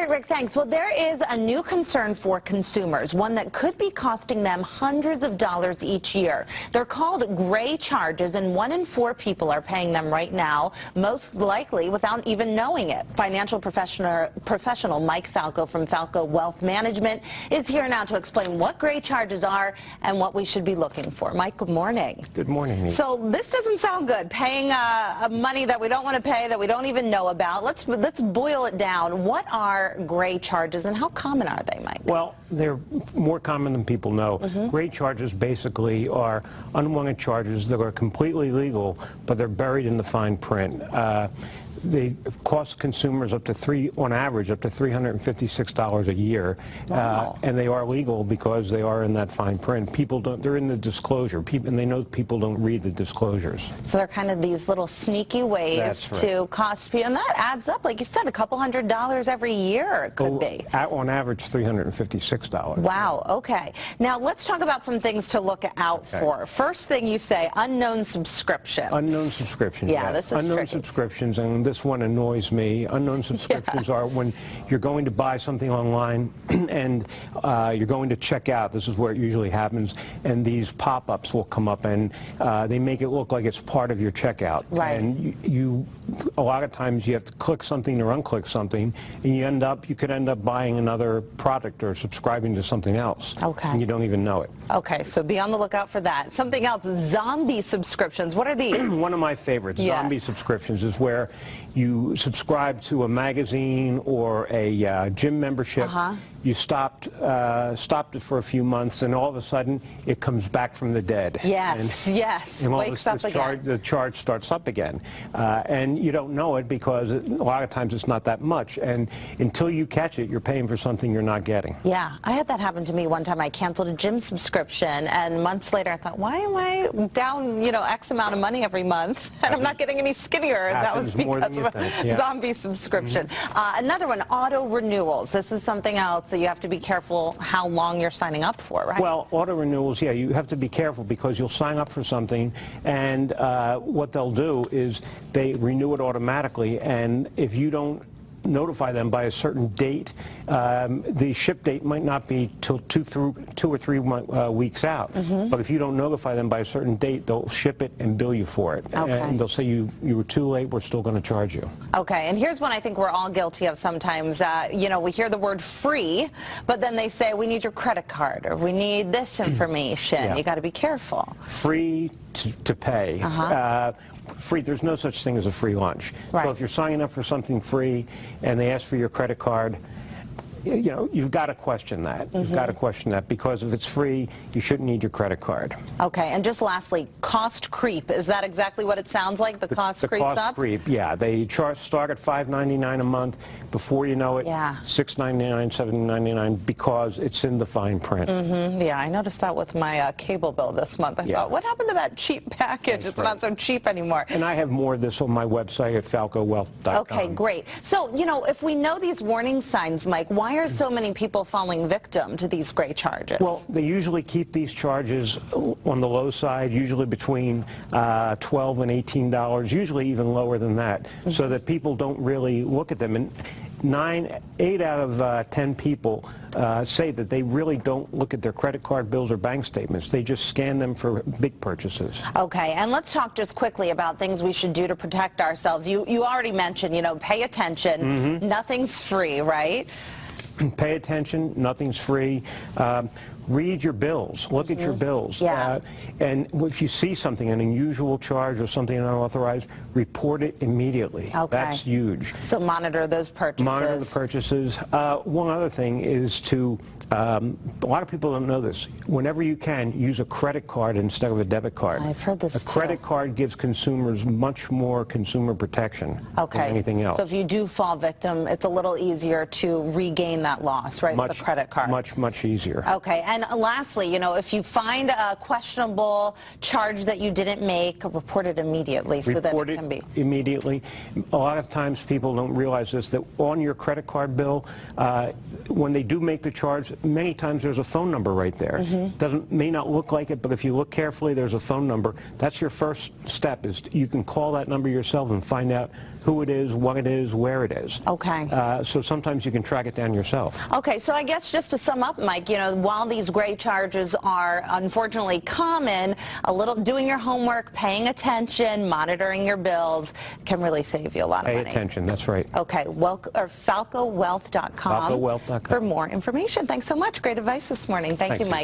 right, Rick, thanks. Well, there is a new concern for consumers, one that could be costing them hundreds of dollars each year. They're called gray charges, and 1 in 4 people are paying them right now, most likely without even knowing it. Financial professional Mike Falco from Falco Wealth Management is here now to explain what gray charges are and what we should be looking for. Mike, good morning. Good morning. So this doesn't sound good, paying money that we don't want to pay, that we don't even know about. Let's boil it down. What are gray charges and how common are they, Mike? Well, they're more common than people know. Gray charges basically are unwanted charges that are completely legal, but they're buried in the fine print. They cost consumers on average, up to $356 a year. Wow. And they are legal because they are in that fine print. People don't, they're in the disclosure, and they know people don't read the disclosures. So they're kind of these little sneaky ways to cost people, and that adds up, like you said, a couple $100 every year it could be. On average, $356. Wow, okay. Now let's talk about some things to look out for. First thing you say, unknown subscriptions. Unknown subscriptions. Yeah, this is unknown tricky. subscriptions, and this one annoys me. Unknown subscriptions are when you're going to buy something online and you're going to check out. This is where it usually happens, and these pop-ups will come up, and they make it look like it's part of your checkout. Right. And a lot of times you have to click something or unclick something, and you could end up buying another product or subscribing to something else. Okay. And you don't even know it. Okay, so be on the lookout for that. Something else, zombie subscriptions. What are these? One of my favorites, zombie subscriptions, is where you subscribe to a magazine or a gym membership. You stopped it for a few months, and all of a sudden it comes back from the dead. Yes, and wakes up again. The charge starts up again, and you don't know it because a lot of times it's not that much, and until you catch it, you're paying for something you're not getting. Yeah, I had that happen to me one time. I canceled a gym subscription, and months later I thought, why am I down, X amount of money every month, and I'm not getting any skinnier? And that was because of a zombie subscription. Another one, auto renewals. This is something else that you have to be careful how long you're signing up for, right? Well, auto renewals, yeah, you have to be careful because you'll sign up for something, and what they'll do is they renew it automatically, and if you don't notify them by a certain date, the ship date might not be till 2 or 3 weeks out. But if you don't notify them by a certain date, they'll ship it and bill you for it. Okay. And they'll say you were too late, we're still going to charge you. Okay, and here's one I think we're all guilty of sometimes. We hear the word free, but then they say we need your credit card or we need this information. You got to be careful. Free to pay. Free, there's no such thing as a free lunch. Right. So if you're signing up for something free and they ask for your credit card, you've got to question that. You've got to question that, because if it's free, you shouldn't need your credit card. Okay, and just lastly, cost creep. Is that exactly what it sounds like? The cost creeps up? The cost creep, yeah. They start at $5.99 a month. Before you know it, $6.99, $7.99, because it's in the fine print. Yeah, I noticed that with my cable bill this month. I thought, what happened to that cheap package? It's not so cheap anymore. And I have more of this on my website at falcowealth.com. Okay, great. So, if we know these warning signs, Mike, why are so many people falling victim to these gray charges? Well, they usually keep these charges on the low side, usually between $12 and $18, usually even lower than that, so that people don't really look at them. And 8 out of 10 people say that they really don't look at their credit card bills or bank statements. They just scan them for big purchases. Okay, and let's talk just quickly about things we should do to protect ourselves. You already mentioned, pay attention. Nothing's free, right? Pay attention. Nothing's free. Read your bills. Look at your bills. And if you see something, an unusual charge or something unauthorized, report it immediately. That's huge. So monitor those purchases. Monitor the purchases. One other thing is to, a lot of people don't know this, whenever you can, use a credit card instead of a debit card. I've heard this too. A credit card gives consumers much more consumer protection than anything else. So if you do fall victim, it's a little easier to regain that loss, right, with the credit card. Much easier. Okay, and lastly, if you find a questionable charge that you didn't make, report it immediately so that it can be. Immediately. A lot of times people don't realize this, that on your credit card bill, when they do make the charge, many times there's a phone number right there. May not look like it, but if you look carefully, there's a phone number. That's your first step, is you can call that number yourself and find out who it is, what it is, where it is. Okay. So sometimes you can track it down yourself. Okay, so I guess just to sum up, Mike, you know, while these gray charges are unfortunately common, a little doing your homework, paying attention, monitoring your bills can really save you a lot of money. Pay attention, that's right. Okay, FalcoWealth.com FalcoWealth.com. for more information. Thanks so much. Great advice this morning. Thank you, Mike.